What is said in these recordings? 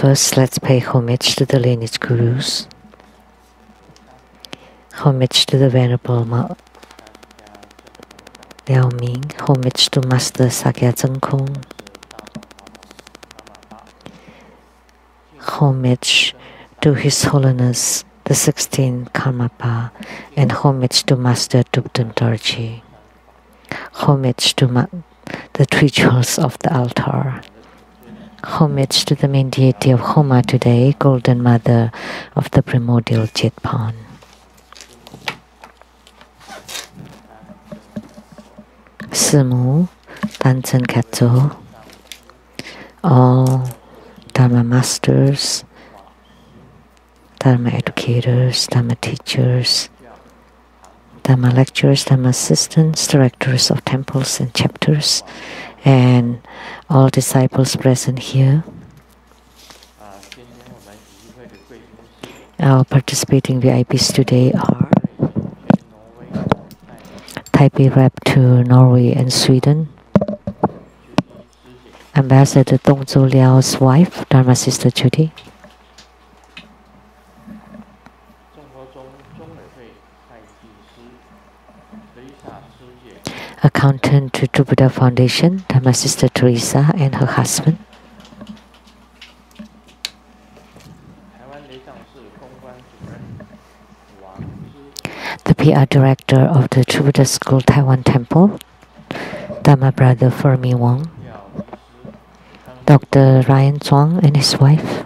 First, let's pay homage to the lineage gurus. Homage to the Venerable Liao Ming. Homage to Master Sakya Zengkong. Homage to His Holiness the 16th Karmapa, and homage to Master Dubdun Dorji. Homage to the three jewels of the altar. Homage to the main deity of Homa today, Golden Mother of the primordial Jetpan. Simu, Tanzen Katso, all Dharma masters, Dharma educators, Dharma teachers, Dharma lecturers, Dharma assistants, directors of temples and chapters, and all disciples present here. Our participating VIPs today are Taipei Rep to Norway and Sweden, Ambassador Dongzhou Liao's wife, Dharma Sister Judy, Accountant to True Buddha Foundation, Dharma Sister Teresa and her husband, the PR Director of the True Buddha School Taiwan Temple, Dharma Brother Fermi Wong, Dr. Ryan Zhuang and his wife,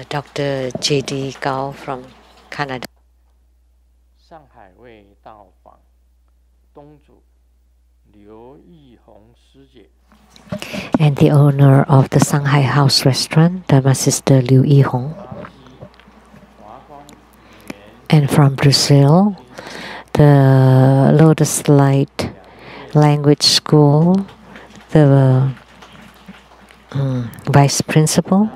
Dr. J.D. Gao from Canada, and the owner of the Shanghai House Restaurant, Dharma Sister Liu Yihong, and from Brazil, the Lotus Light Language School, the Vice Principal,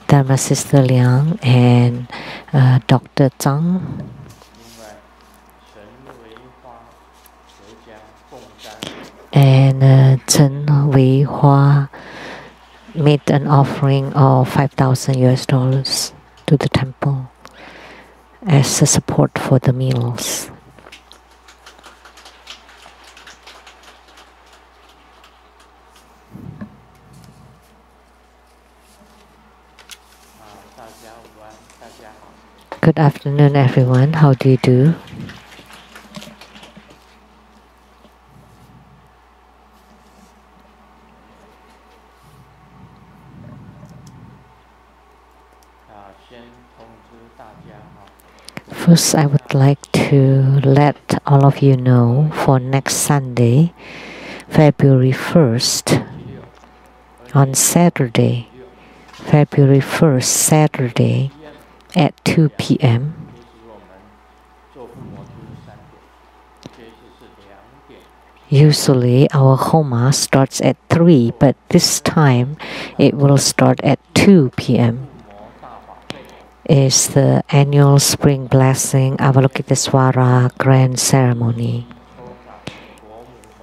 Dharma Sister Liang and Dr. Zhang, and Chen Wei Hua made an offering of $5,000 to the temple as a support for the meals. Good afternoon, everyone. How do you do? First, I would like to let all of you know for next Sunday, February 1st, on Saturday, February 1st, Saturday, at 2 p.m. Usually our Homa starts at 3, but this time it will start at 2 p.m. It's the annual Spring Blessing Avalokiteswara Grand Ceremony.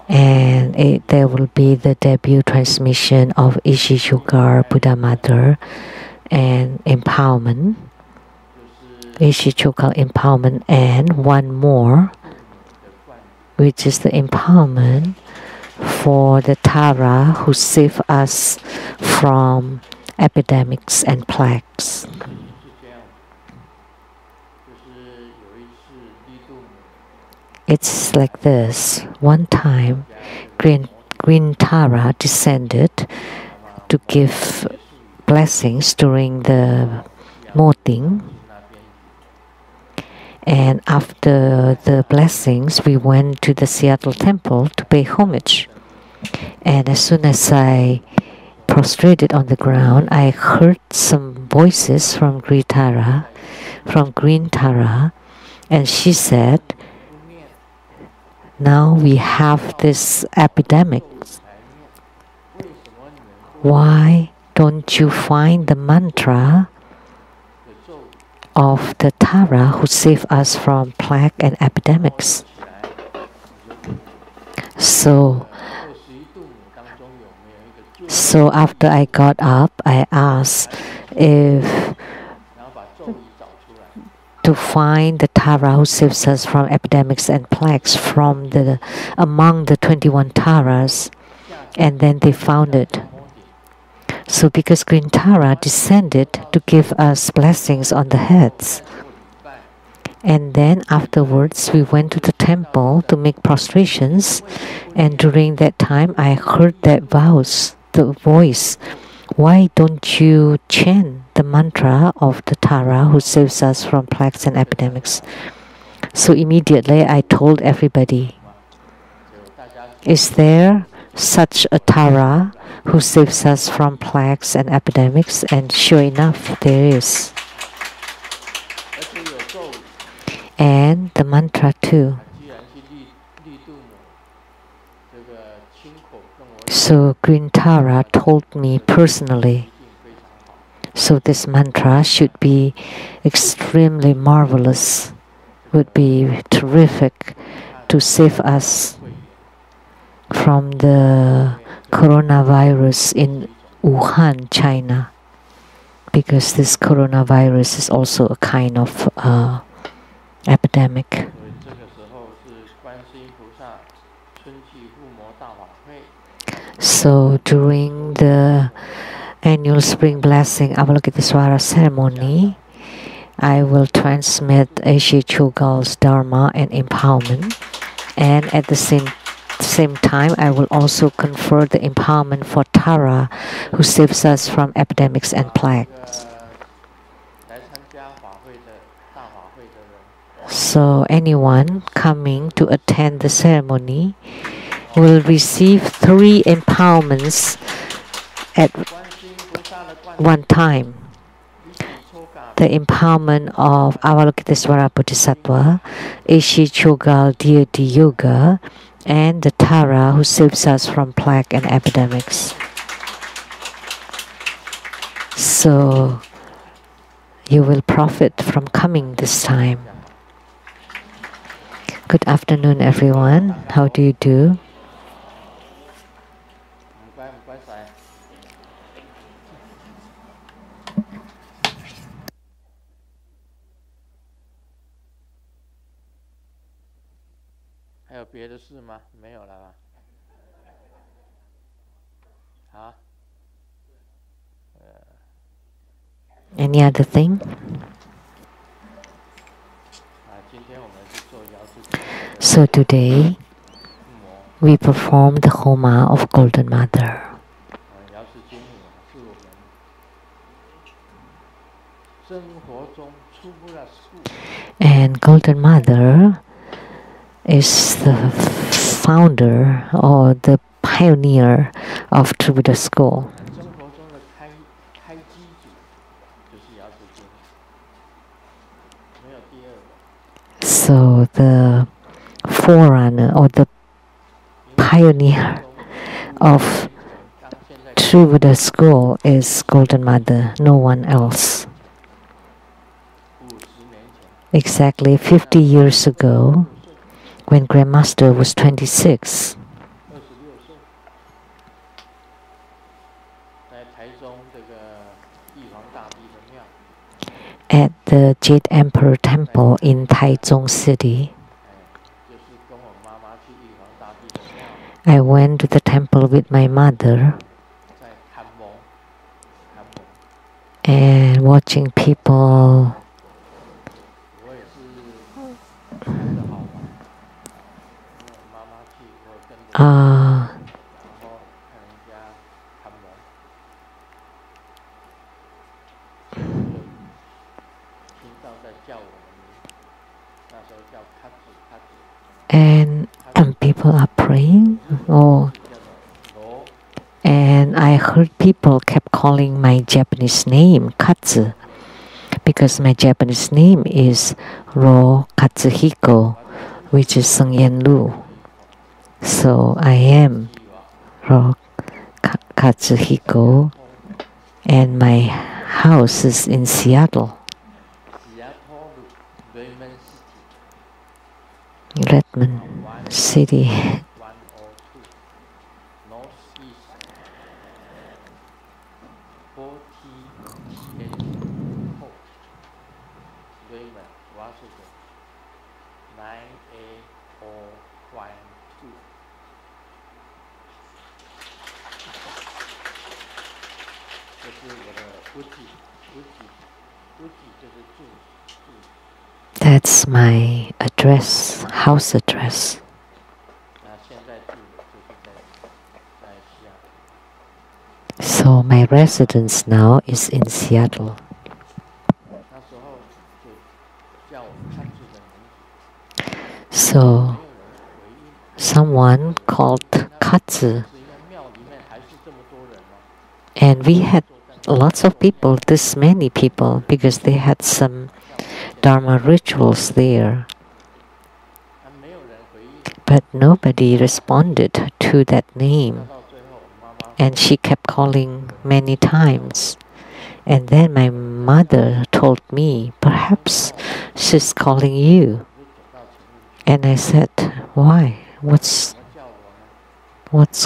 And there will be the debut transmission of Ishichugar Buddha Mother and Empowerment. Ishichugar Empowerment, and one more, which is the empowerment for the Tara who save us from epidemics and plagues. It's like this. One time, Green Tara descended to give blessings during the Moting. And after the blessings, we went to the Seattle Temple to pay homage. And as soon as I prostrated on the ground, I heard some voices from Green Tara, and she said, "Now we have this epidemic. Why don't you find the mantra of the Tara who save us from plague and epidemics?" So after I got up, I asked if to find the Tara who saves us from epidemics and plagues from among the 21 Taras, and then they found it. So because Green Tara descended to give us blessings on the heads. And then afterwards we went to the temple to make prostrations, and during that time I heard that the voice, why don't you chant the mantra of the Tara who saves us from plagues and epidemics? So immediately I told everybody, is there such a Tara who saves us from plagues and epidemics? And sure enough, there is. And the mantra too. So Green Tara told me personally. So this mantra should be extremely marvelous, would be terrific to save us from the coronavirus in Wuhan, China, because this coronavirus is also a kind of epidemic. So during the annual spring blessing Avalokitesvara ceremony, I will transmit A.C. Chogal's Dharma and empowerment, and at the same time I will also confer the empowerment for Tara who saves us from epidemics and plagues. So anyone coming to attend the ceremony will receive 3 empowerments at one time. The empowerment of Avalokitesvara Bodhisattva, A.C. Chogal Deity Yoga, and the Tara who saves us from plague and epidemics. So you will profit from coming this time. Good afternoon, everyone. How do you do? Any other thing? So today we perform the Homa of Golden Mother. And Golden Mother is the founder or the pioneer of True Buddha School. So the forerunner or the pioneer of True Buddha School is Golden Mother, no one else. Exactly 50 years ago, when Grandmaster was 26, at the Jade Emperor Temple in Taichung City, I went to the temple with my mother and watching people and people are praying. And I heard people kept calling my Japanese name Katsu, because my Japanese name is Ro Katsuhiko, which is Sungyen Lu. So I am Ro Katsuhiko, and my house is in Seattle, Redmond City, That's my address, house address. So my residence now is in Seattle. So someone called Katsu, and we had lots of people, this many people, because they had some Dharma rituals there. But nobody responded to that name. And she kept calling many times. And then my mother told me, perhaps she's calling you. And I said, why? What's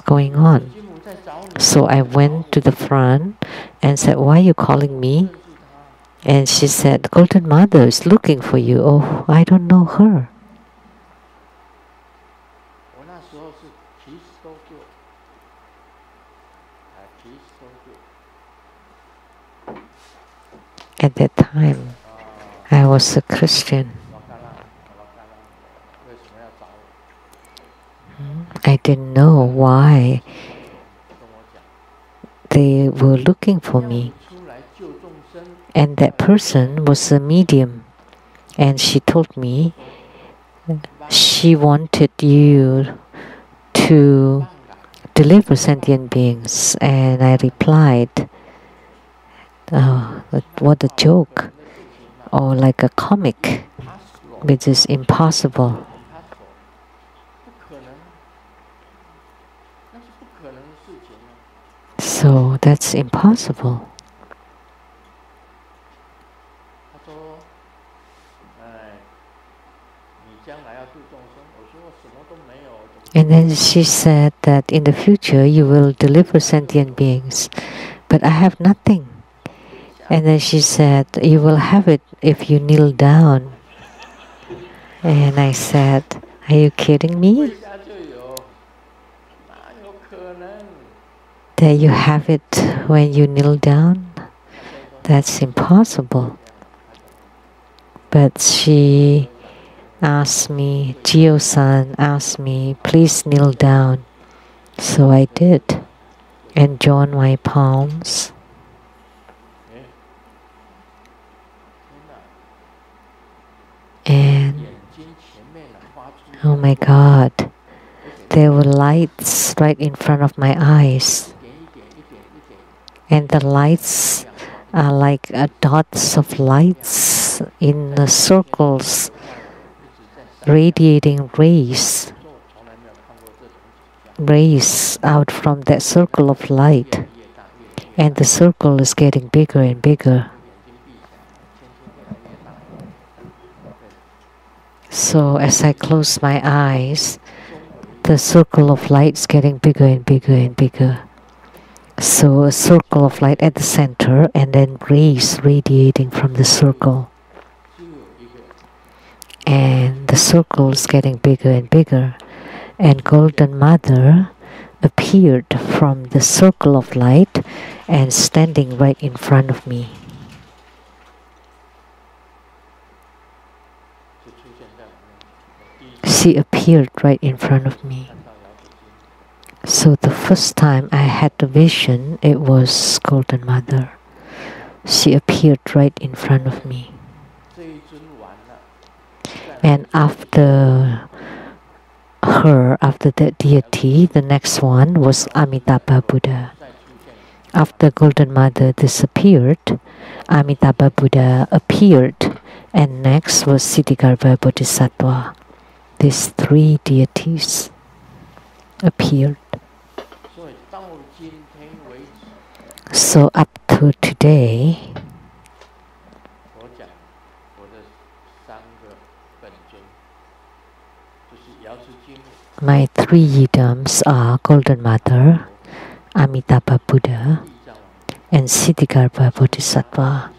going on? So I went to the front and said, why are you calling me? And she said, Golden Mother is looking for you. Oh, I don't know her. At that time, I was a Christian. I didn't know why they were looking for me. And that person was a medium. And she told me she wanted you to deliver sentient beings. And I replied, oh, what a joke. Or like a comic, which is impossible. So that's impossible. And then she said that in the future you will deliver sentient beings, but I have nothing. And then she said, you will have it if you kneel down. And I said, are you kidding me? That you have it when you kneel down? That's impossible. But she asked me, Jio-san asked me, please kneel down. So I did, and joined my palms. And oh my God, there were lights right in front of my eyes. And the lights are like dots of lights in the circles, radiating rays out from that circle of light. And the circle is getting bigger and bigger. So as I close my eyes, the circle of light is getting bigger and bigger and bigger. So a circle of light at the center, and then rays radiating from the circle. And the circle is getting bigger and bigger. And Golden Mother appeared from the circle of light and standing right in front of me. She appeared right in front of me. So the first time I had the vision, it was Golden Mother. She appeared right in front of me. And after her, after that deity, the next one was Amitabha Buddha. After Golden Mother disappeared, Amitabha Buddha appeared, and next was Siddhigarbha Bodhisattva. These three deities appeared. So up to today, my three yidams are Golden Mother, Amitabha Buddha, and Siddhigarbha Bodhisattva.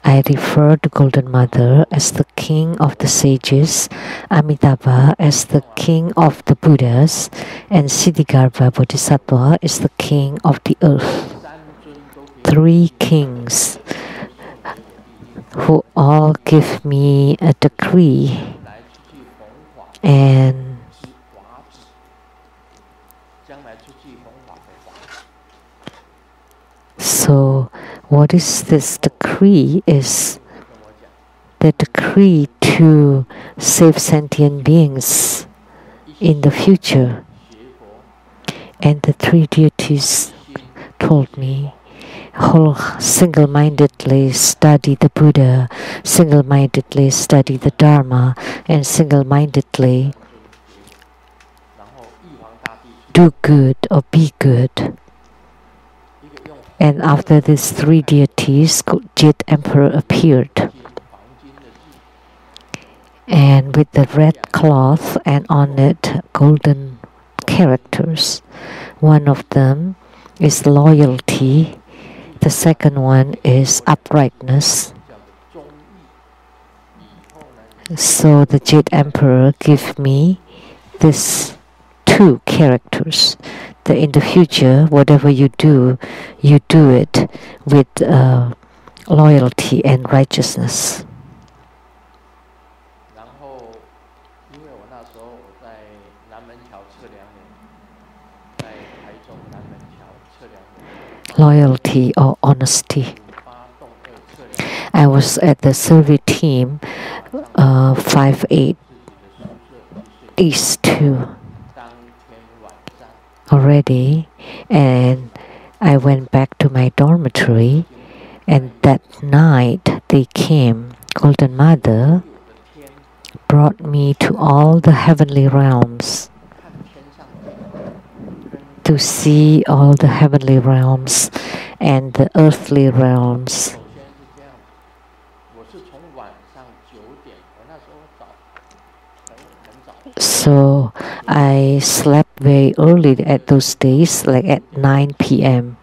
I refer to Golden Mother as the king of the sages, Amitabha as the king of the Buddhas, and Siddhigarbha Bodhisattva is the king of the earth. 3 kings who all give me a decree, and so what is this decree? Is the decree to save sentient beings in the future. And the 3 deities told me, whole single-mindedly study the Buddha, single-mindedly study the Dharma, and single-mindedly do good or be good. And after these 3 deities, Jade Emperor appeared. And with the red cloth and on it golden characters. One of them is loyalty. The second one is uprightness. So the Jade Emperor gave me these 2 characters. That in the future, whatever you do it with loyalty and righteousness. Loyalty or honesty. I was at the survey team 58 East 2 already, and I went back to my dormitory, and that night they came. Golden Mother brought me to all the heavenly realms, to see all the heavenly realms and the earthly realms. So I slept very early at those days, like at 9 p.m.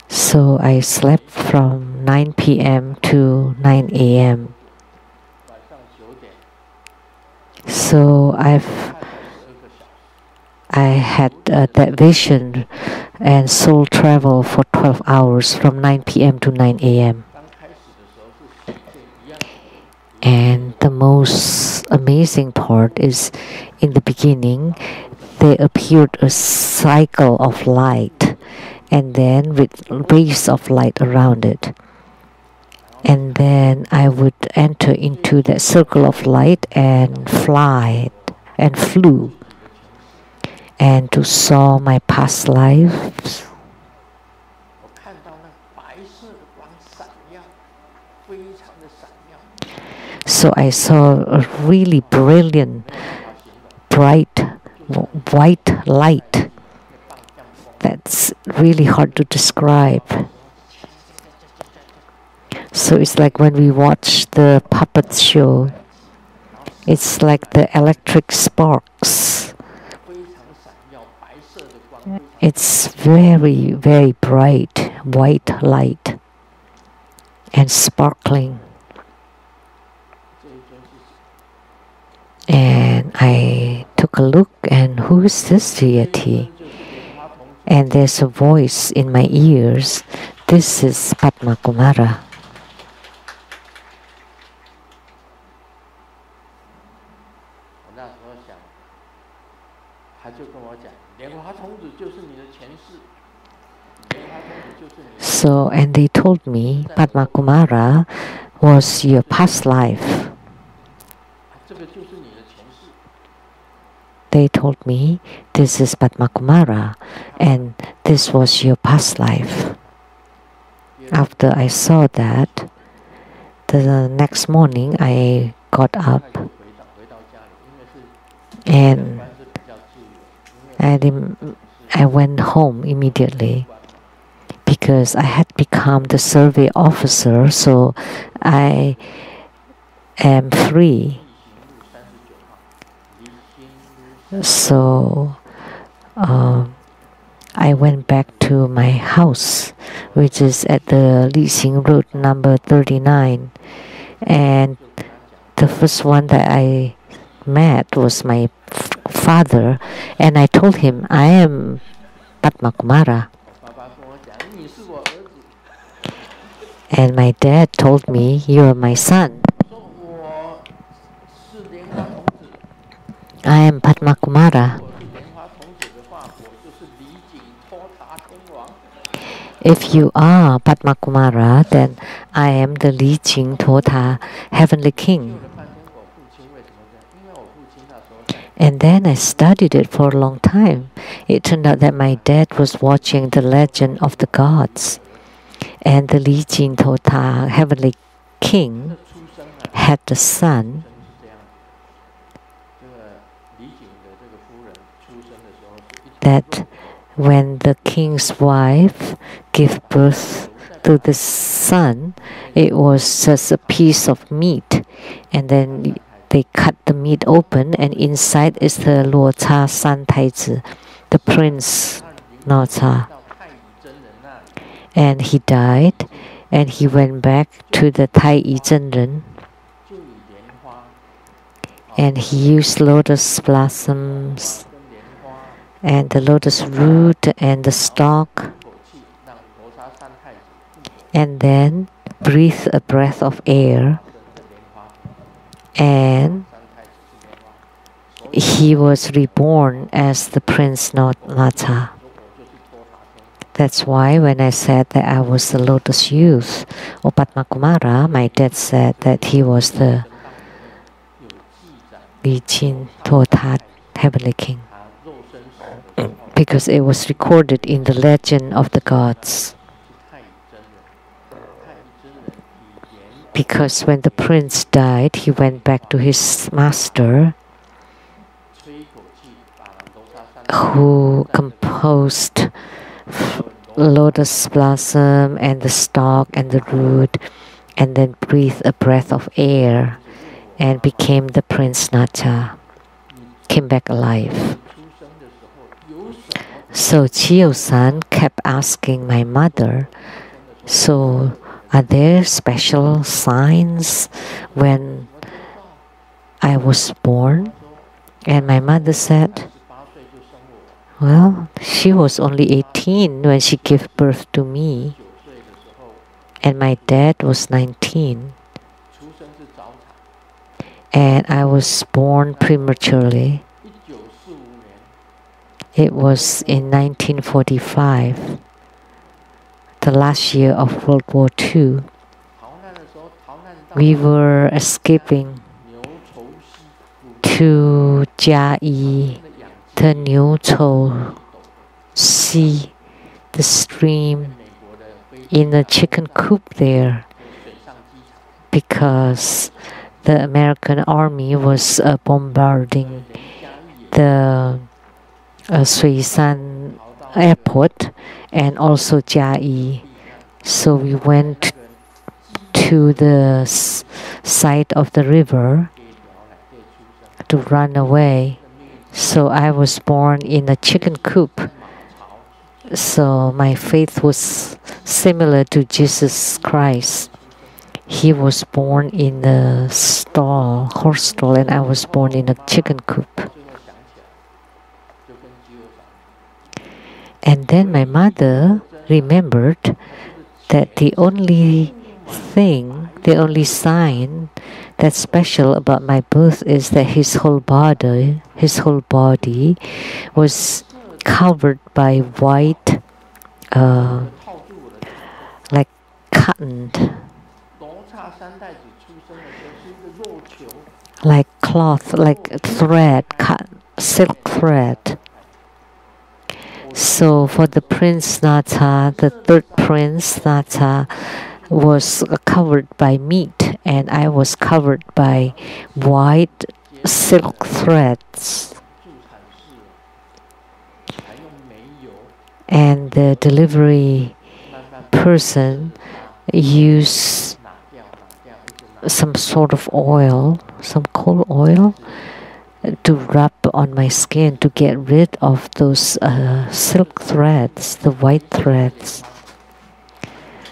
So I slept from 9 p.m. to 9 a.m. So I had that vision and soul travel for 12 hours from 9 p.m. to 9 a.m. And the most amazing part is in the beginning, there appeared a cycle of light, and then with rays of light around it. And then I would enter into that circle of light and fly and flew, and to saw my past lives. So I saw a really brilliant, bright, white light. That's really hard to describe. So it's like when we watch the puppet show, it's like the electric sparks. It's very, very bright, white light and sparkling. And I took a look, and who is this deity? And there's a voice in my ears. This is Padma Kumara. So, and they told me Padma Kumara was your past life. They told me this is Padma Kumara and this was your past life. After I saw that, the next morning I got up and I went home immediately because I had become the survey officer, so I am free. So I went back to my house, which is at the Lixing Road number 39. And the first one that I met was my father, and I told him, I am Padma Kumara. And my dad told me, you are my son. I am Padma Kumara. If you are Padma Kumara, then I am the Li Jing Tota, Heavenly King. And then I studied it for a long time. It turned out that my dad was watching the legend of the gods. And the Li Jing Tota, Heavenly King, had a son. That when the king's wife gave birth to the son, it was just a piece of meat. And then they cut the meat open, and inside is the Luo Cha San Taizi, the prince Luo Cha. And he died, and he went back to the Tai Yi Zhenren. And he used lotus blossoms and the lotus root and the stalk, and then breathe a breath of air, and he was reborn as the Prince Nata. That's why when I said that I was the lotus youth or Padma Kumara, my dad said that he was the Li Jing Tota, Heavenly King, because it was recorded in the legend of the gods. Because when the prince died, he went back to his master, who composed lotus blossom and the stalk and the root, and then breathed a breath of air and became the Prince Nata, came back alive. So Chiyo-san kept asking my mother, so are there special signs when I was born? And my mother said, well, she was only 18 when she gave birth to me, and my dad was 19. And I was born prematurely. It was in 1945, the last year of World War II. We were escaping to Jiayi, the Niu Chou Sea, the stream, in a chicken coop there, because the American army was bombarding the Suisan airport and also Jiayi. So we went to the side of the river to run away. So I was born in a chicken coop. So my faith was similar to Jesus Christ. He was born in a stall, horse stall, and I was born in a chicken coop. And then my mother remembered that the only thing, the only sign that's special about my birth is that his whole body was covered by white, like cotton, like cloth, like thread, silk thread. So for the Prince Nata, the third Prince Nata, was covered by meat, and I was covered by white silk threads. And the delivery person used some sort of oil, some coal oil, to rub on my skin to get rid of those silk threads, the white threads.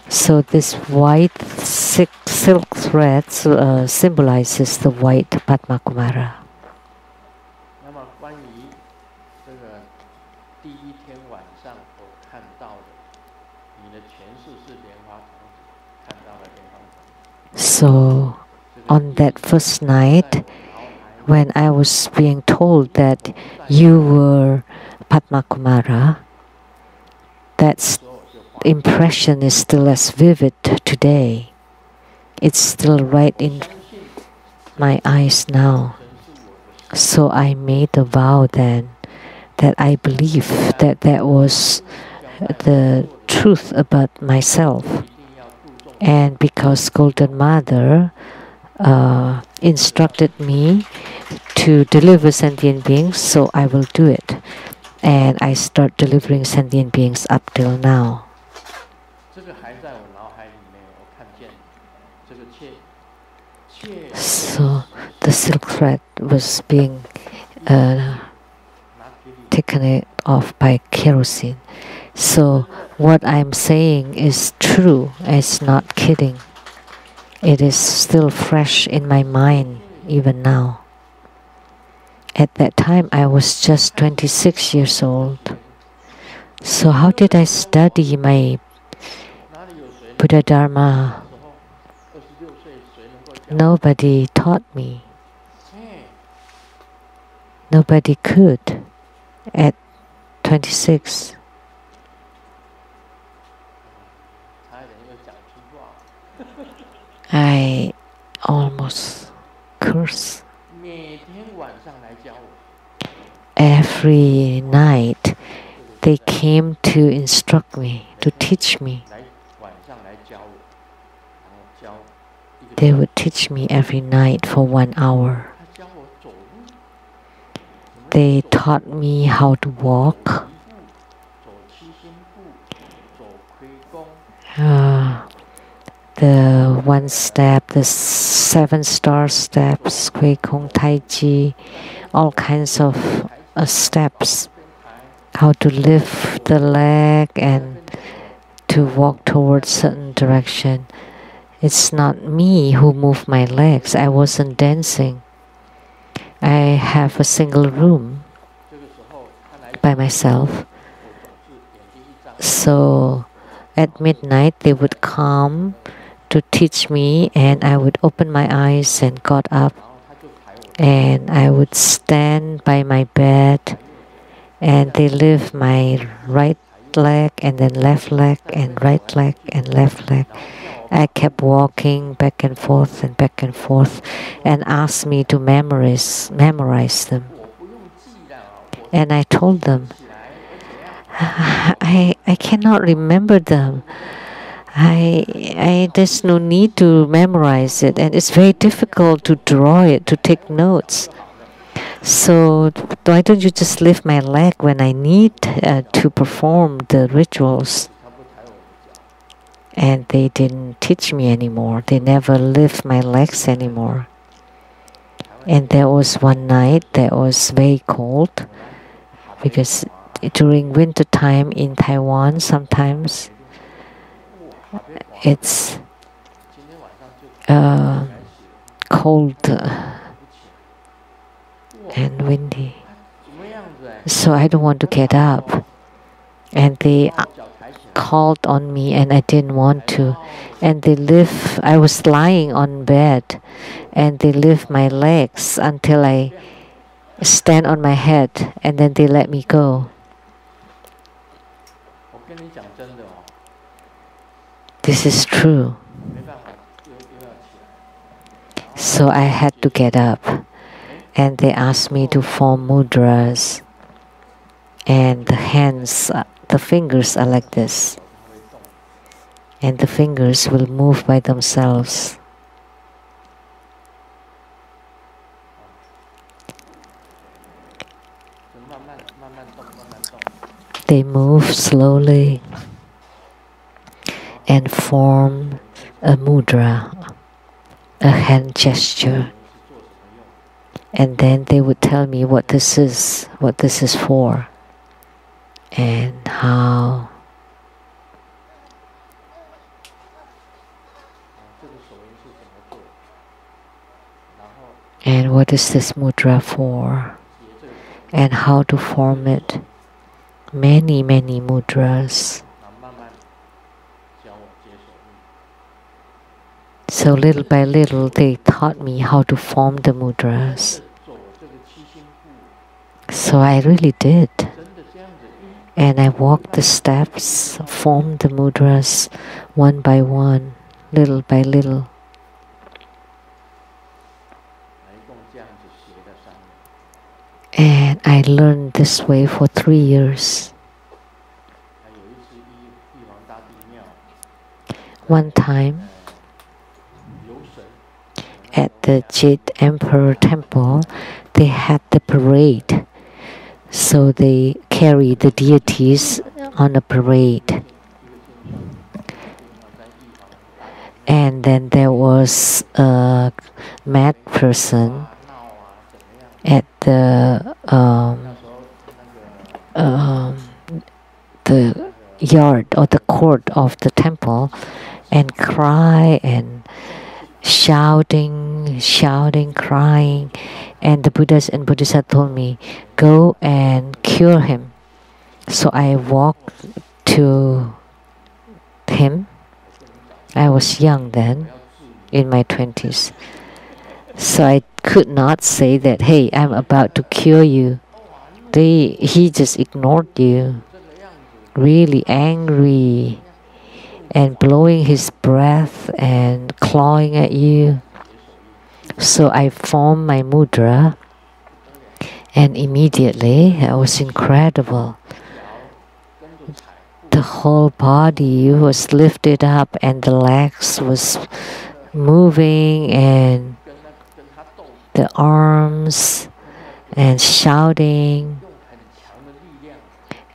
So this white silk thread symbolizes the white Padma Kumara. So on that first night, when I was being told that you were Padma Kumara, that impression is still as vivid today. It's still right in my eyes now. So I made a vow then that I believe that that was the truth about myself. And because Golden Mother instructed me to deliver sentient beings, so I will do it. And I start delivering sentient beings up till now. So the silk thread was being taken off by kerosene. So what I'm saying is true. It's not kidding. It is still fresh in my mind even now. At that time, I was just 26 years old. So how did I study my Buddha Dharma? Nobody taught me. Nobody could at 26. I almost curse. Every night they came to instruct me, to teach me. They would teach me every night for 1 hour. They taught me how to walk. The 1 step, the 7-star steps, Kui Kong Tai Chi, all kinds of steps. How to lift the leg and to walk towards certain direction. It's not me who moved my legs. I wasn't dancing. I have a single room by myself. So at midnight they would come to teach me, and I would open my eyes and got up, and I would stand by my bed, and they lift my right leg and then left leg and right leg and left leg. I kept walking back and forth and asked me to memorize them. And I told them, I cannot remember them. There's no need to memorize it, and it's very difficult to draw it, to take notes. So why don't you just lift my leg when I need to perform the rituals? And they didn't teach me anymore. They never lift my legs anymore. And there was one night that was very cold, because during winter time in Taiwan sometimes it's cold and windy. So I don't want to get up. And they called on me and I didn't want to. And I was lying on bed and they lift my legs until I stand on my head, and then they let me go. This is true. So I had to get up, and they asked me to form mudras, and the hands, the fingers are like this, and the fingers will move by themselves. They move slowly and form a mudra, a hand gesture. And then they would tell me what this is for, and how. And what is this mudra for? And how to form it. Many mudras. So little by little they taught me how to form the mudras. So I really did. And I walked the steps, formed the mudras one by one, little by little. And I learned this way for 3 years. One time, at the Jade Emperor Temple, they had the parade. So they carried the deities on a parade. And then there was a mad person at the yard or the court of the temple, and cry and shouting, crying. And the Buddhas and Bodhisattvas told me, go and cure him. So I walked to him. I was young then, in my 20s. So I could not say that, hey, I'm about to cure you. He just ignored you, really angry, and blowing his breath and clawing at you. So I formed my mudra, and immediately it was incredible. The whole body was lifted up, and the legs was moving, and the arms, and shouting,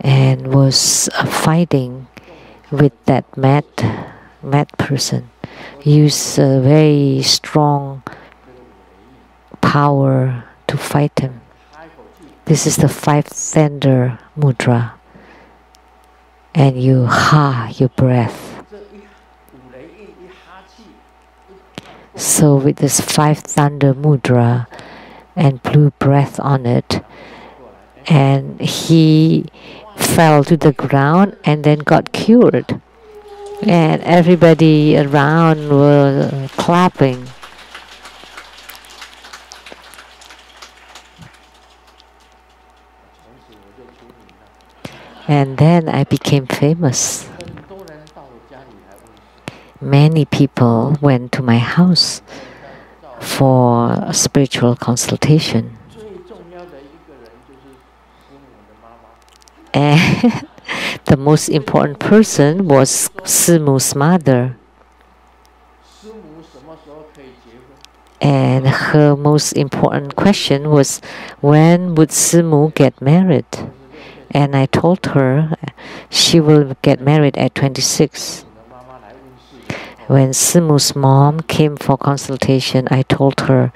and was fighting with that mad person. Used a very strong power to fight him. This is the 5 thunder mudra. And you your breath. So with this 5 thunder mudra and blew breath on it, and he fell to the ground and then got cured. And everybody around were clapping. And then I became famous. Many people went to my house for a spiritual consultation. And the most important person was Simu's mother. And her most important question was, when would Simu get married? And I told her she will get married at 26. When Simu's mom came for consultation, I told her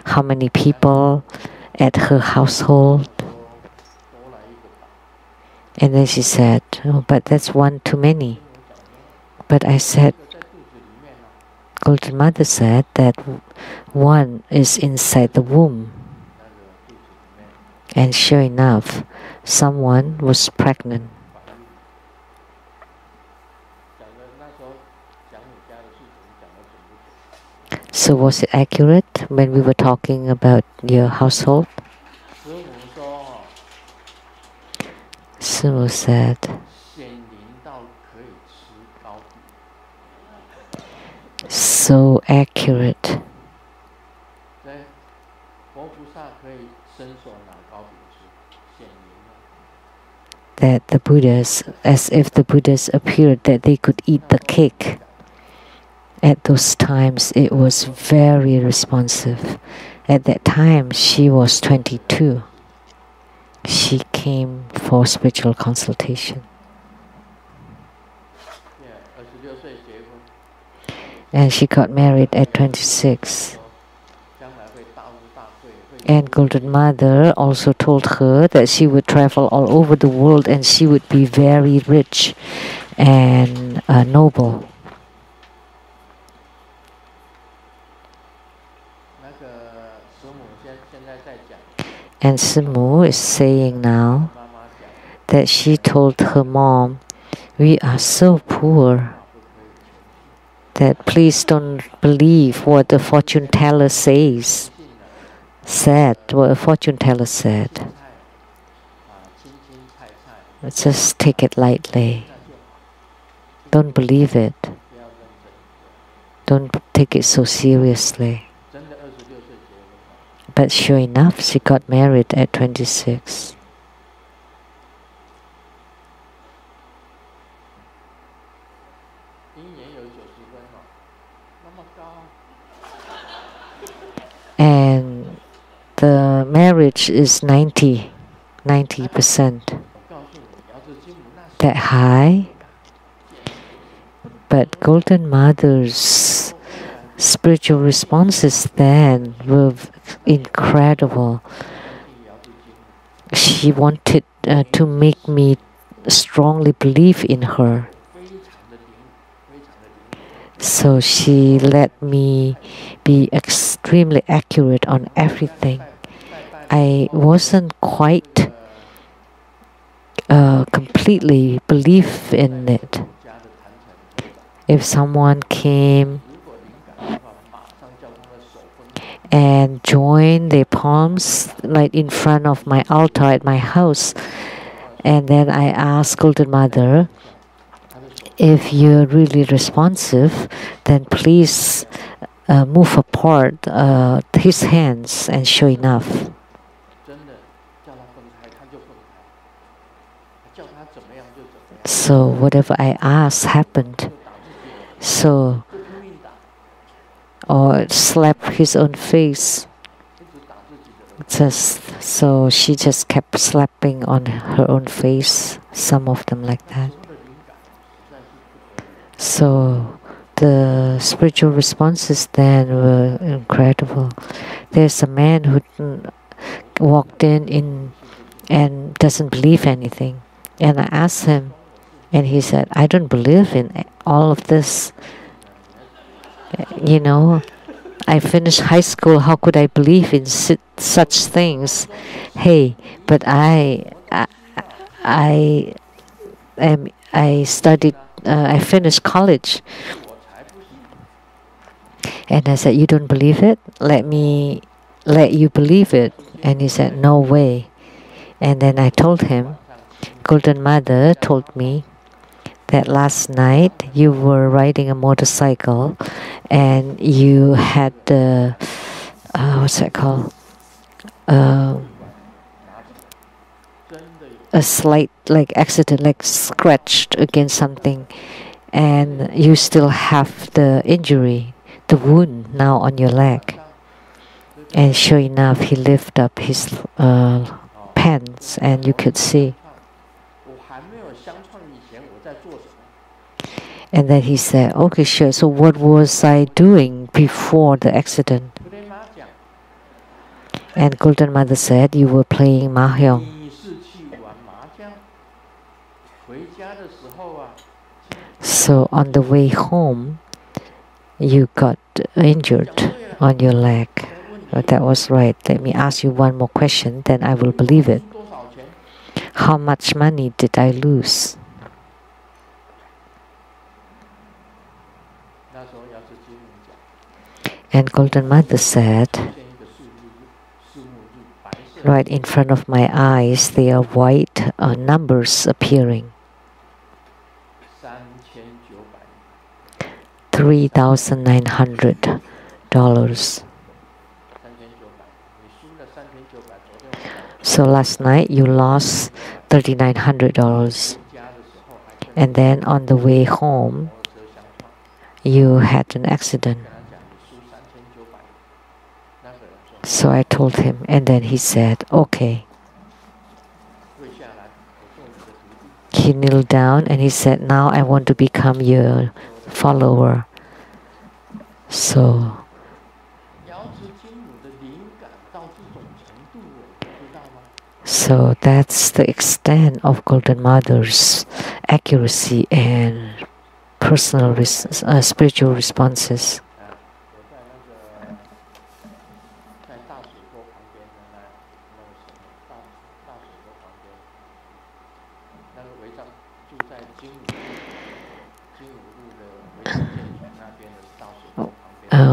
how many people at her household. And then she said, oh, but that's one too many. But I said, Golden Mother said that one is inside the womb. And sure enough, someone was pregnant. So was it accurate when we were talking about your household? Simu said, so accurate. That the Buddhas, as if the Buddhas appeared, that they could eat the cake. At those times, it was very responsive. At that time, she was 22. She came for spiritual consultation. And she got married at 26. And Golden Mother also told her that she would travel all over the world and she would be very rich and noble. And Simu is saying now that she told her mom, "We are so poor that please don't believe what the fortune teller said, what a fortune teller said. Just take it lightly. Don't believe it. Don't take it so seriously." But sure enough, she got married at 26. And the marriage is 90%. That high. But Golden Mother's spiritual responses then were incredible. She wanted to make me strongly believe in her. So she let me be extremely accurate on everything. I wasn't quite completely believe in it. If someone came and joined their palms like in front of my altar at my house, and then I asked Golden Mother, if you're really responsive, then please move apart his hands, and sure enough. So whatever I asked happened. So, or slap his own face. So she just kept slapping on her own face, some of them like that. So the spiritual responses then were incredible. There's a man who walked in and doesn't believe anything. And I asked him, and he said, "I don't believe in all of this. You know, I finished high school. How could I believe in such things? Hey, but I studied. I finished college." And I said, "You don't believe it? Let me let you believe it." And he said, "No way." And then I told him, Golden Mother told me that last night you were riding a motorcycle and you had the what's that called? A slight like accident, like scratched against something, and you still have the injury, the wound now on your leg. And sure enough, he lifted up his pants, and you could see. And then he said, "Okay, sure. So what was I doing before the accident?" And Golden Mother said, "You were playing mahjong." So on the way home, you got injured on your leg. That was right. Let me ask you one more question, then I will believe it. How much money did I lose? And Golden Mother said, right in front of my eyes, there are white numbers appearing. $3,900. So last night you lost $3,900. And then on the way home, you had an accident. So I told him, and then he said, "Okay." He kneeled down and he said, "Now I want to become your follower." So So that's the extent of Golden Mother's accuracy and personal spiritual responses.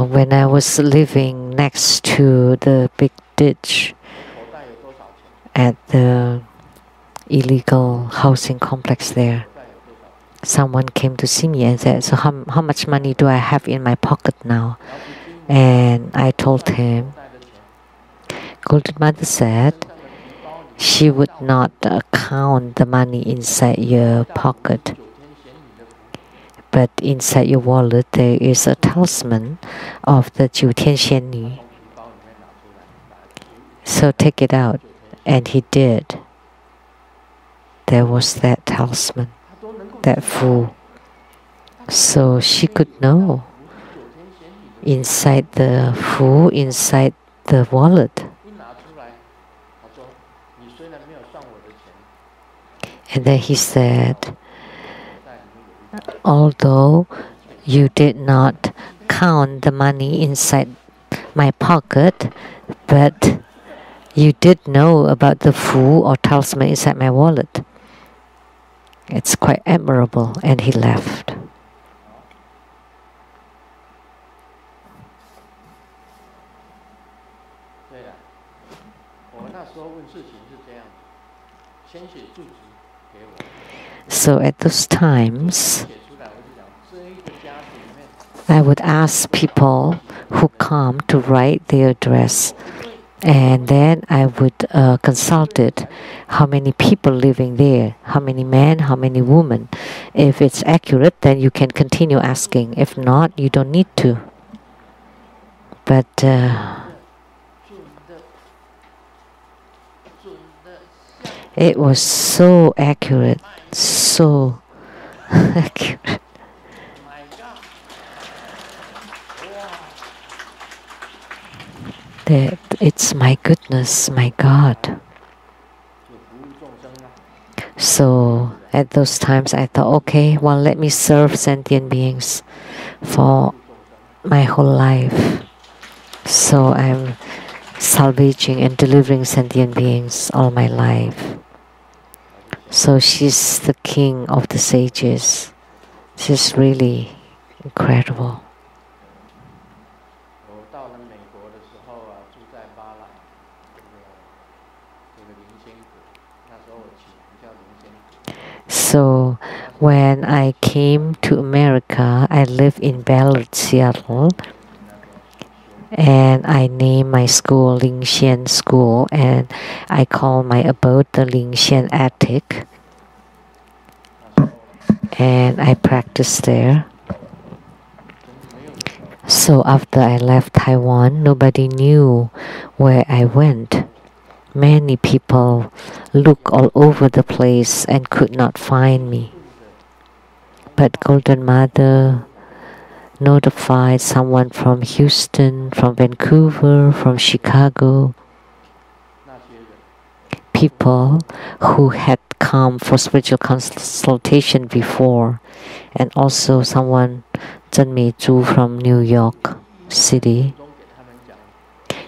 When I was living next to the big ditch at the illegal housing complex there, someone came to see me and said, "So how much money do I have in my pocket now?" And I told him, Golden Mother said she would not count the money inside your pocket, but inside your wallet there is a talisman of the 九天仙女. So take it out. And he did. There was that talisman, that fu. So she could know inside the fu, inside the wallet. And then he said, although you did not count the money inside my pocket, but you did know about the fu or talisman inside my wallet. It's quite admirable. And he left. So at those times, I would ask people who come to write their address, and then I would consult it, how many people living there, how many men, how many women. If it's accurate, then you can continue asking. If not, you don't need to. But it was so accurate, so accurate. That it's my goodness, my God. So at those times I thought, okay, well, let me serve sentient beings for my whole life. So I'm salvaging and delivering sentient beings all my life. So she's the king of the sages. She's really incredible. So when I came to America, I lived in Ballard, Seattle, and I named my school Ling Xian School, and I call my abode the Ling Xian Attic, and I practiced there. So after I left Taiwan, nobody knew where I went. Many people looked all over the place and could not find me. But Golden Mother notified someone from Houston, from Vancouver, from Chicago, people who had come for spiritual consultation before, and also someone, Zhen Meizhu, from New York City.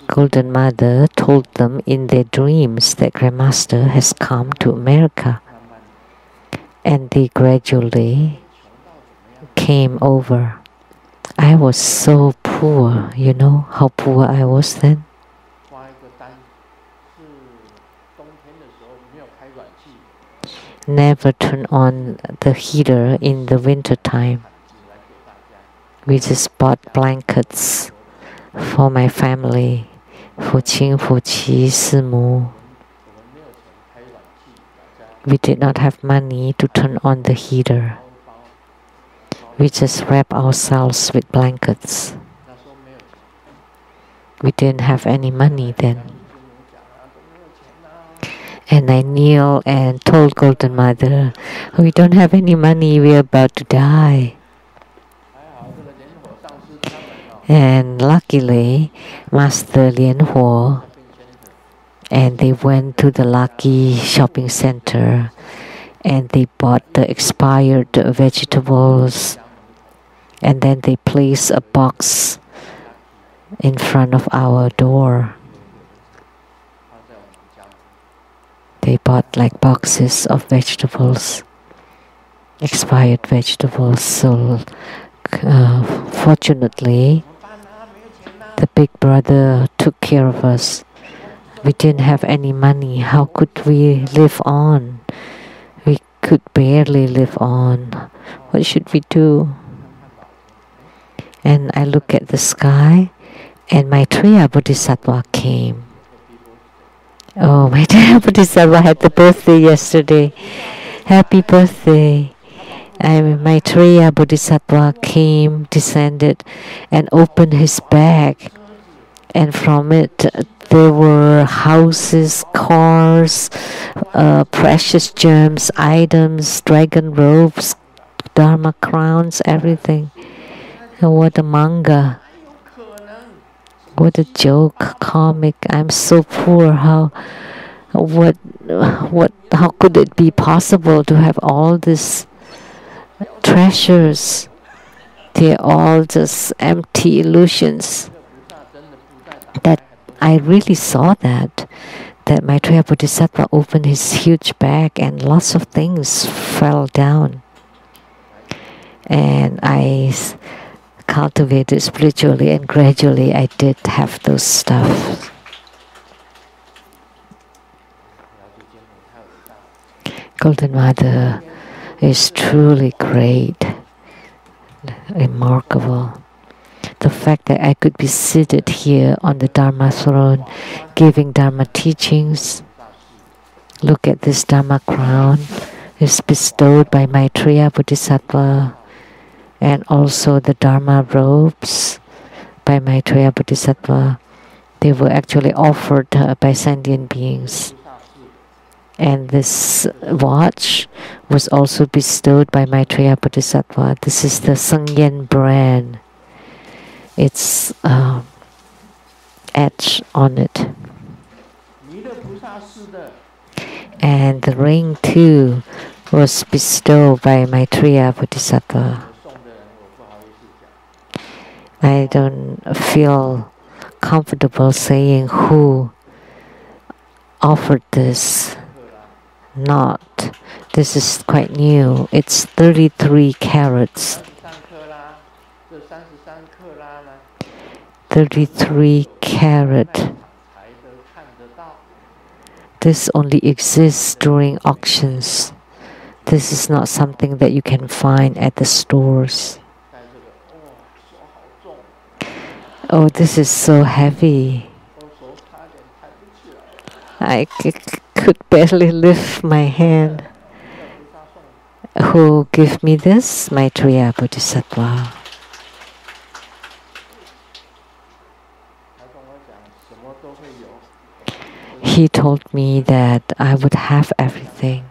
Golden Mother told them in their dreams that Grandmaster has come to America, and they gradually came over. I was so poor, you know how poor I was then? Never turn on the heater in the winter time. We just bought blankets for my family, for Qing, for Qi, Simu. We did not have money to turn on the heater. We just wrap ourselves with blankets. We didn't have any money then. And I kneel and told Golden Mother, we don't have any money, we're about to die. And luckily, Master Lian Huo and they went to the Lucky shopping center and they bought the expired vegetables, and then they placed a box in front of our door. They bought like boxes of vegetables, expired vegetables. So fortunately, the big brother took care of us. We didn't have any money. How could we live on? We could barely live on. What should we do? And I look at the sky, and Maitreya Bodhisattva came. Oh, Maitreya Bodhisattva had the birthday yesterday. Happy birthday. Maitreya Bodhisattva came, descended, and opened his bag. And from it, there were houses, cars, precious gems, items, dragon robes, dharma crowns, everything. And what a manga. What a joke, comic. I'm so poor. How could it be possible to have all these treasures? They're all just empty illusions. That I really saw that Maitreya Bodhisattva opened his huge bag and lots of things fell down. And I cultivated spiritually, and gradually I did have those stuff. Golden Mother is truly great, remarkable. The fact that I could be seated here on the Dharma throne, giving Dharma teachings. Look at this Dharma crown. It's bestowed by Maitreya Bodhisattva, and also the Dharma robes by Maitreya Bodhisattva. They were actually offered by sentient beings. And this watch was also bestowed by Maitreya Bodhisattva. This is the Sangyen brand. It's etched on it. And the ring too was bestowed by Maitreya Bodhisattva. I don't feel comfortable saying who offered this. Not. This is quite new. It's 33 carats. 33 carat. This only exists during auctions. This is not something that you can find at the stores. Oh, this is so heavy. I could barely lift my hand. Who gave me this? Maitreya Bodhisattva. He told me that I would have everything.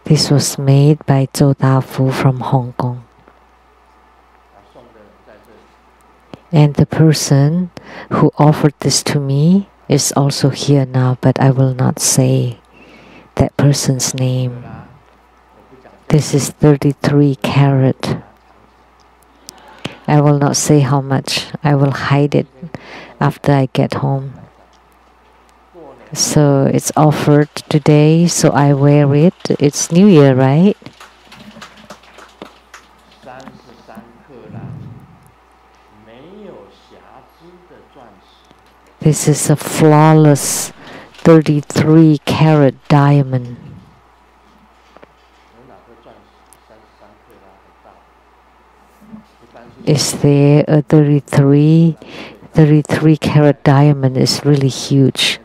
This was made by Zhou Dafu from Hong Kong. And the person who offered this to me is also here now, but I will not say that person's name. This is 33 carat. I will not say how much. I will hide it after I get home. So it's offered today, so I wear it. It's New Year, right? This is a flawless 33 carat diamond. Is there a 33 carat diamond is really huge.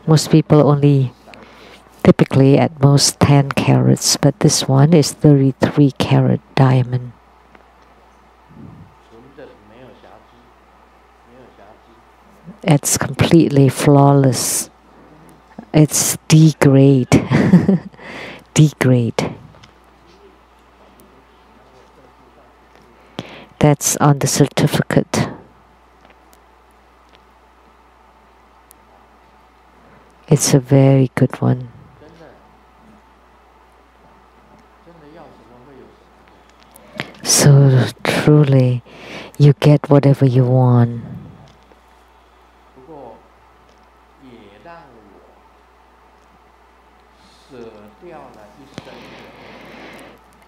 Most people only typically at most 10 carats, but this one is 33 carat diamond. It's completely flawless. It's D grade. D grade. That's on the certificate. It's a very good one. So truly, you get whatever you want.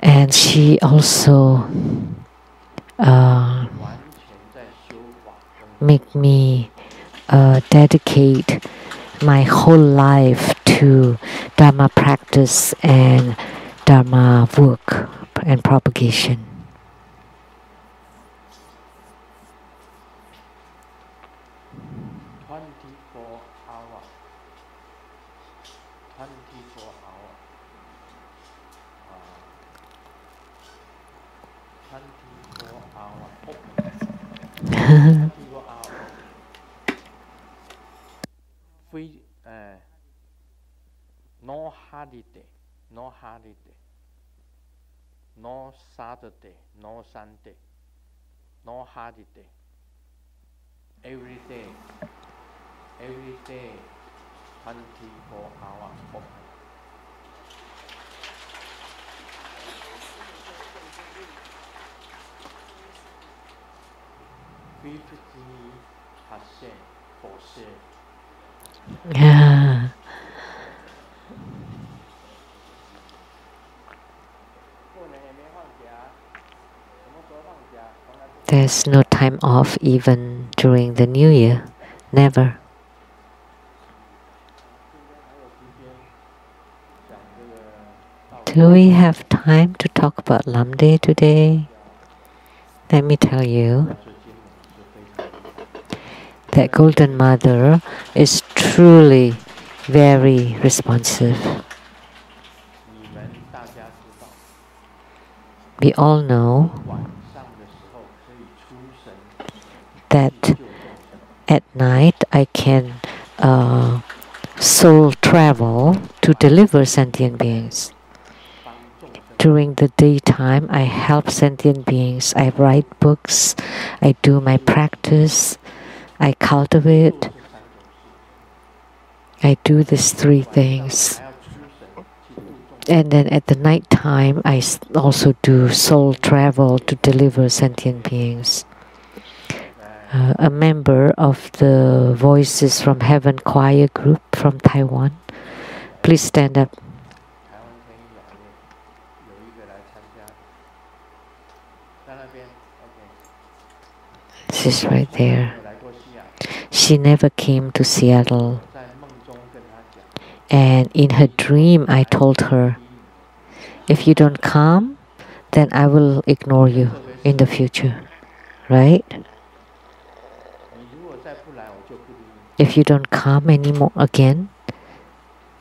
And she also make me dedicate my whole life to Dharma practice and Dharma work and propagation. No holiday, no holiday, no Saturday, no Sunday, no holiday. Every day, 24 hours open. for sale. Yeah. There's no time off even during the New Year. Never. Do we have time to talk about Lamdre today? Let me tell you that Golden Mother is truly very responsive. We all know that at night I can soul travel to deliver sentient beings. During the daytime, I help sentient beings. I write books, I do my practice, I cultivate. I do these three things. And then at the night time, I also do soul travel to deliver sentient beings. A member of the Voices from Heaven choir group from Taiwan. Please stand up. She's right there. She never came to Seattle. And in her dream, I told her, if you don't come, then I will ignore you in the future. Right? If you don't come anymore again,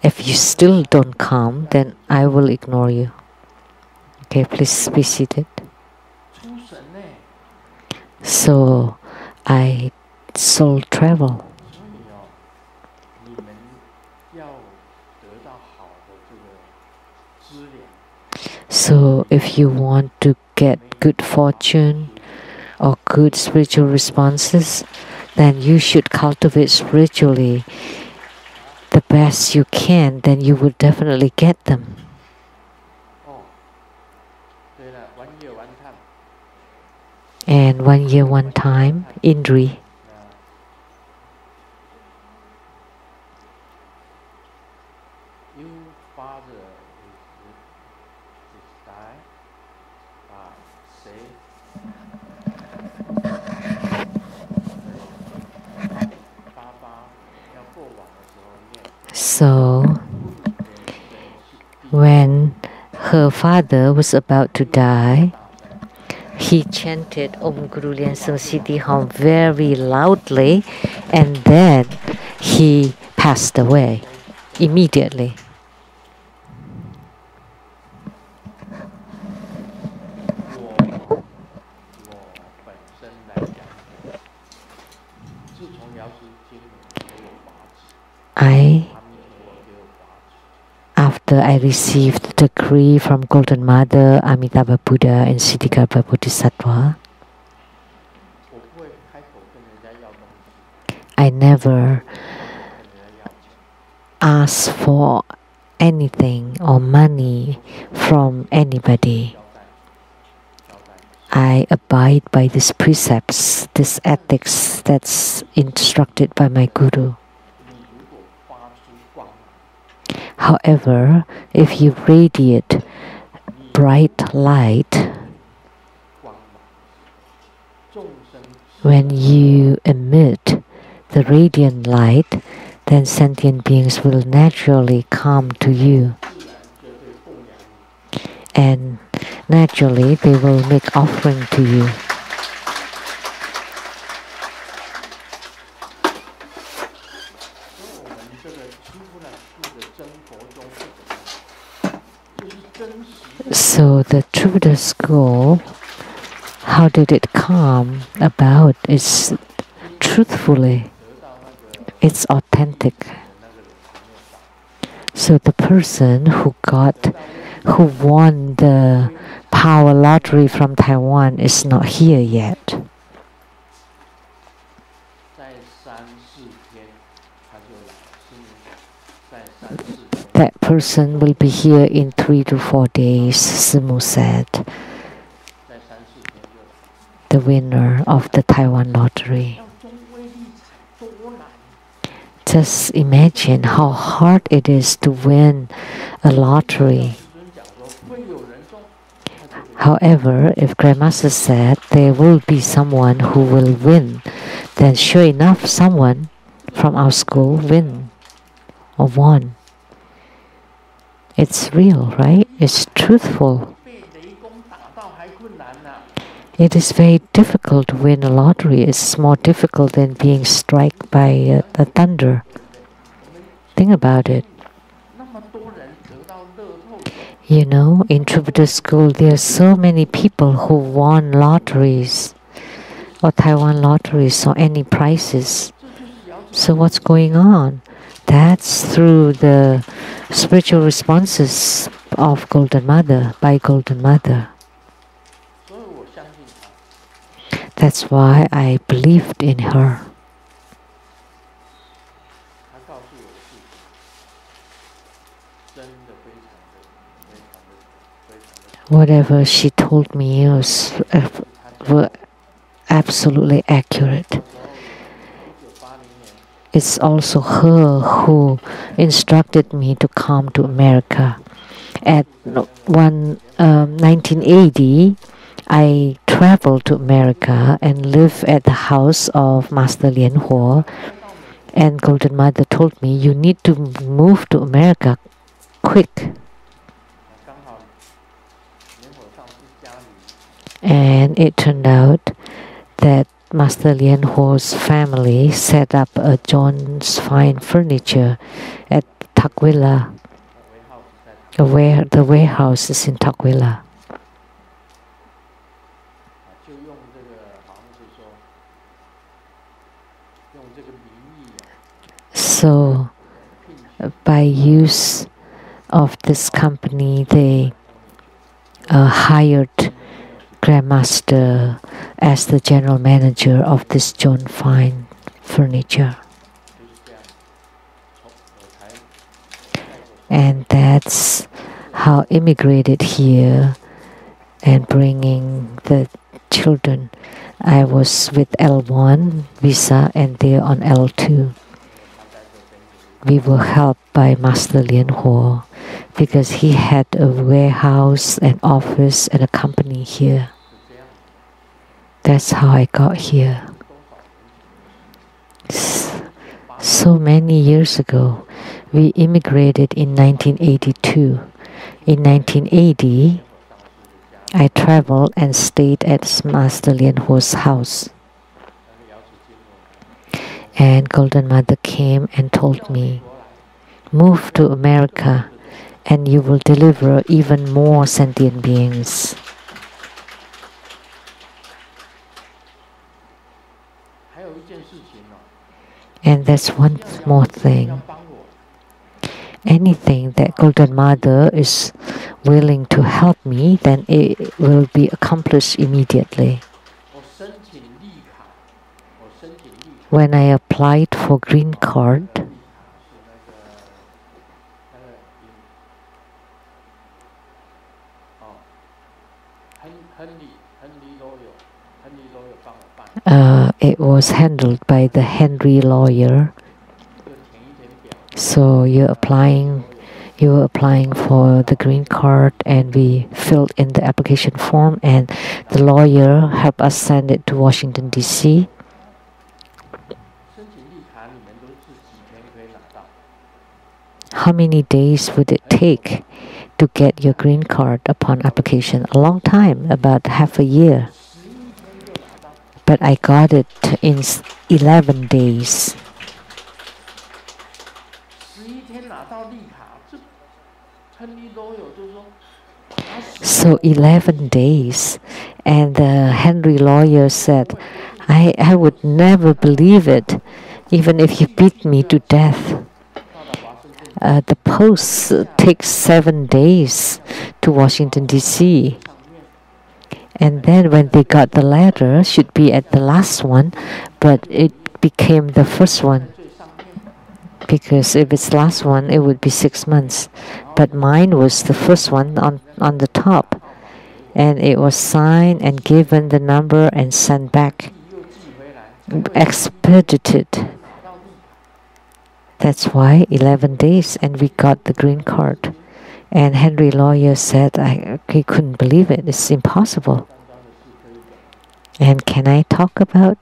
if you still don't come, then I will ignore you. Okay, please be seated. So I soul travel. So if you want to get good fortune or good spiritual responses, then you should cultivate spiritually the best you can, then you will definitely get them. And 1 year, 1 time, Indri. So, when her father was about to die, he chanted Om Guru Lian Sung Siddhi Hum very loudly, and then he passed away immediately. After I received the decree from Golden Mother, Amitabha Buddha, and Siddhikarbha Bodhisattva, I never ask for anything or money from anybody. I abide by these precepts, these ethics that's instructed by my Guru. However, if you radiate bright light, when you emit the radiant light, then sentient beings will naturally come to you. And naturally, they will make offering to you. So the Buddha school, how did it come about? It's truthfully, it's authentic. So the person who won the power lottery from Taiwan is not here yet. That person will be here in 3 to 4 days, Simu said. The winner of the Taiwan lottery. Just imagine how hard it is to win a lottery. However, if Grandmaster said there will be someone who will win, then sure enough someone from our school win or won. It's real, right? It's truthful. It is very difficult to win a lottery. It's more difficult than being struck by the thunder. Think about it. You know, in Buddha school, there are so many people who won lotteries or Taiwan lotteries or any prizes. So what's going on? That's through the spiritual responses of Golden Mother, by Golden Mother. That's why I believed in her. Whatever she told me was absolutely accurate. It's also her who instructed me to come to America. At 1980, I traveled to America and lived at the house of Master Lien Huo. And Golden Mother told me, you need to move to America quick. And it turned out that Master Lien Huo's family set up a John's Fine Furniture at Tukwila. The warehouse is in Tukwila. So, by use of this company, they hired Grandmaster as the general manager of this John Fine Furniture. And that's how immigrated here and bringing the children. I was with L1 visa and they're on L2. We were helped by Master Lien Huo because he had a warehouse, an office, and a company here. That's how I got here. So many years ago, we immigrated in 1982. In 1980, I traveled and stayed at Master Lien Huo's house. And Golden Mother came and told me, move to America and you will deliver even more sentient beings. And there's one more thing. Anything that Golden Mother is willing to help me, then it will be accomplished immediately. When I applied for green card, it was handled by the Henry lawyer. So you were applying for the green card, and we filled in the application form, and the lawyer helped us send it to Washington, D.C. How many days would it take to get your green card upon application? A long time, about half a year. But I got it in 11 days. So 11 days. And the Henry lawyer said, I would never believe it, even if you beat me to death. The post takes 7 days to Washington, D.C. And then when they got the letter, should be at the last one, but it became the first one. Because if it's last one, it would be 6 months. But mine was the first one on the top. And it was signed and given the number and sent back. Expedited. That's why 11 days, and we got the green card. And Henry lawyer said he couldn't believe it. It's impossible. And can I talk about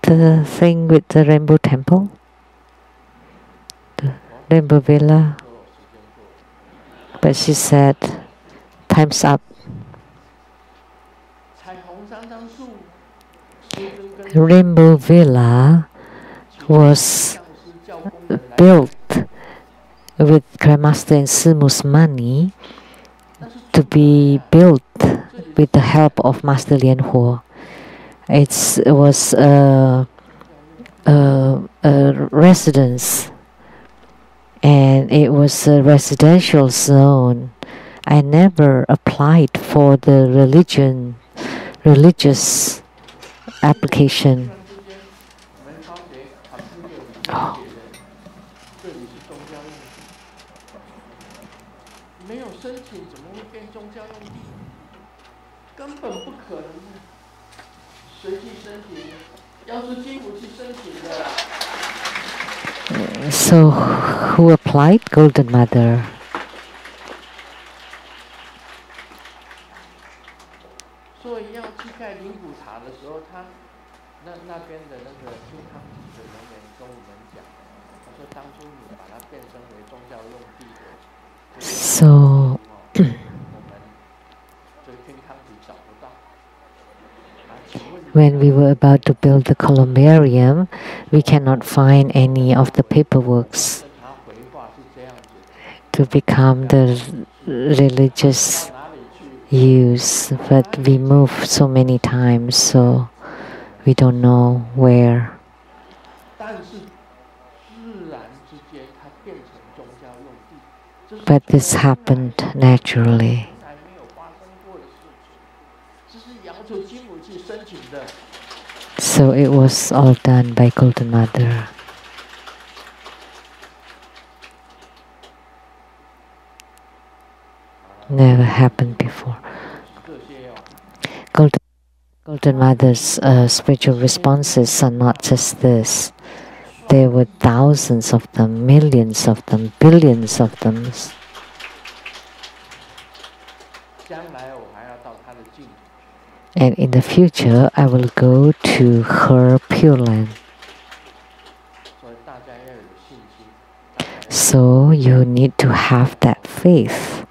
the thing with the Rainbow Temple? The Rainbow Villa? But she said, time's up. Rainbow Villa was built with Grandmaster and Simu's money to be built with the help of Master Lian Huo. It was a residence, and it was a residential zone. I never applied for the religious application. Oh. So, who applied? Golden Mother. So, when we were about to build the columbarium, we cannot find any of the paperworks to become the religious use, but we moved so many times, so we don't know where. But this happened naturally. So it was all done by Golden Mother. Never happened before. Golden Mother's spiritual responses are not just this. There were thousands of them, millions of them, billions of them. And in the future, I will go to her Pure Land. So you need to have that faith.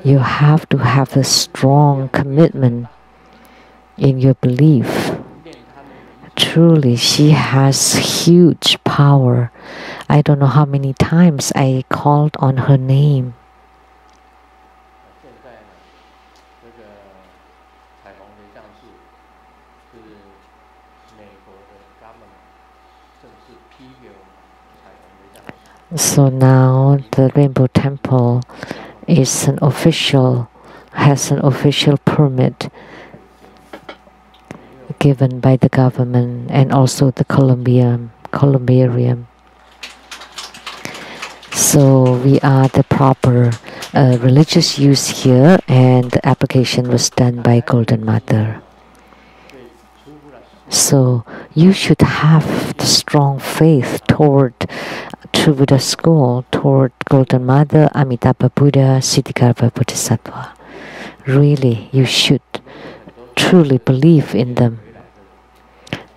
You have to have a strong commitment in your belief. Truly, she has huge power. I don't know how many times I called on her name. So now the Rainbow Temple is has an official permit given by the government, and also the columbarium. So we are the proper religious use here, and the application was done by Golden Mother. So you should have the strong faith toward True Buddha School, toward Golden Mother, Amitabha Buddha, Siddhikarma Bodhisattva. Really, you should truly believe in them.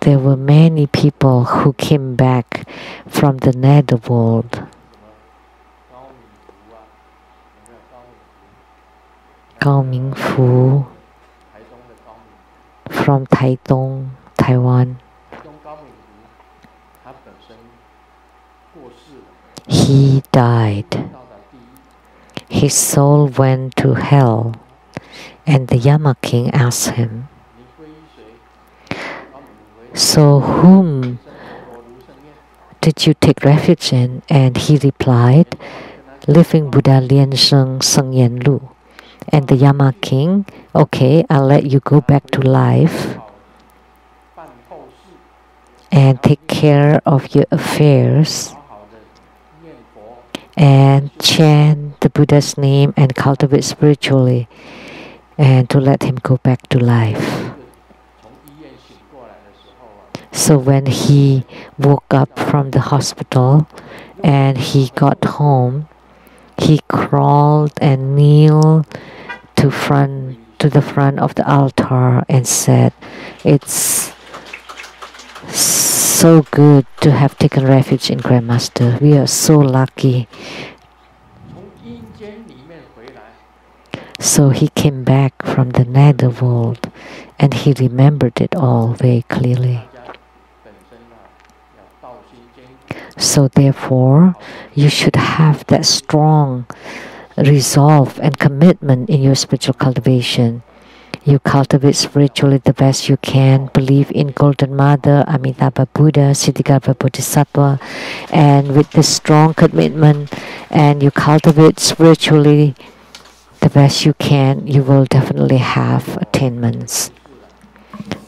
There were many people who came back from the netherworld. Gao Mingfu from Taitung, Taiwan. He died. His soul went to hell, and the Yama King asked him, "So whom did you take refuge in?" And he replied, "Living Buddha Lien Sheng Seng Yen Lu." And the Yama King, "Okay, I'll let you go back to life and take care of your affairs and chant the Buddha's name and cultivate spiritually, and to let him go back to life." So when he woke up from the hospital and he got home, he crawled and kneeled to the front of the altar and said, "It's so good to have taken refuge in Grandmaster. We are so lucky." So he came back from the netherworld and he remembered it all very clearly. So therefore, you should have that strong resolve and commitment in your spiritual cultivation. You cultivate spiritually the best you can, believe in Golden Mother, Amitabha Buddha, Siddhikarma Bodhisattva, and with this strong commitment, and you cultivate spiritually the best you can, you will definitely have attainments.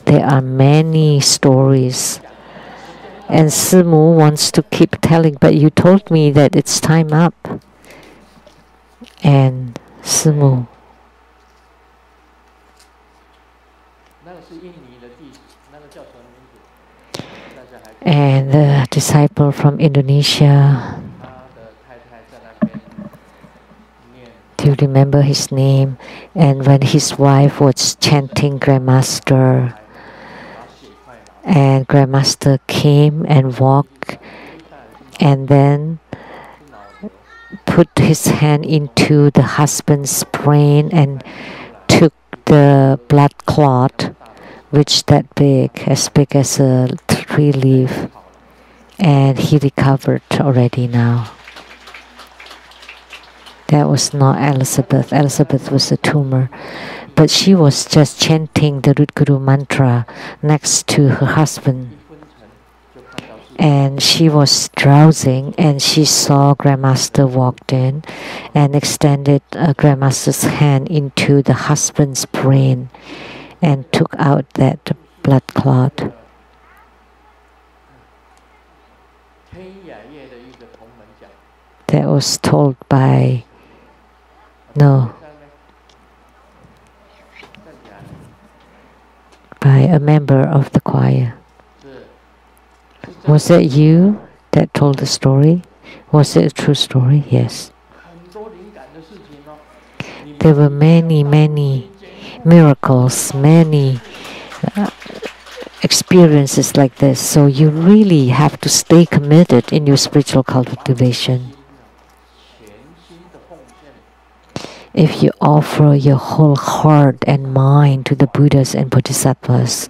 There are many stories, and Simu wants to keep telling, but you told me that it's time up. And Simu, and the disciple from Indonesia, do you remember his name? And when his wife was chanting Grandmaster, and Grandmaster came and walked and then put his hand into the husband's brain and took the blood clot, which that big as a tree leaf, and he recovered already now. That was not Elizabeth. Elizabeth was a tumor. But she was just chanting the Root Guru mantra next to her husband. And she was drowsing and she saw Grandmaster walked in and extended Grandmaster's hand into the husband's brain and took out that blood clot. That was told by by a member of the choir. Was it you that told the story? Was it a true story? Yes. There were many miracles, many experiences like this. So you really have to stay committed in your spiritual cultivation. If you offer your whole heart and mind to the Buddhas and Bodhisattvas,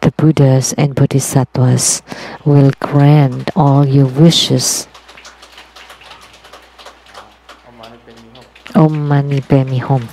the Buddhas and Bodhisattvas will grant all your wishes. Om Mani Padme Hum.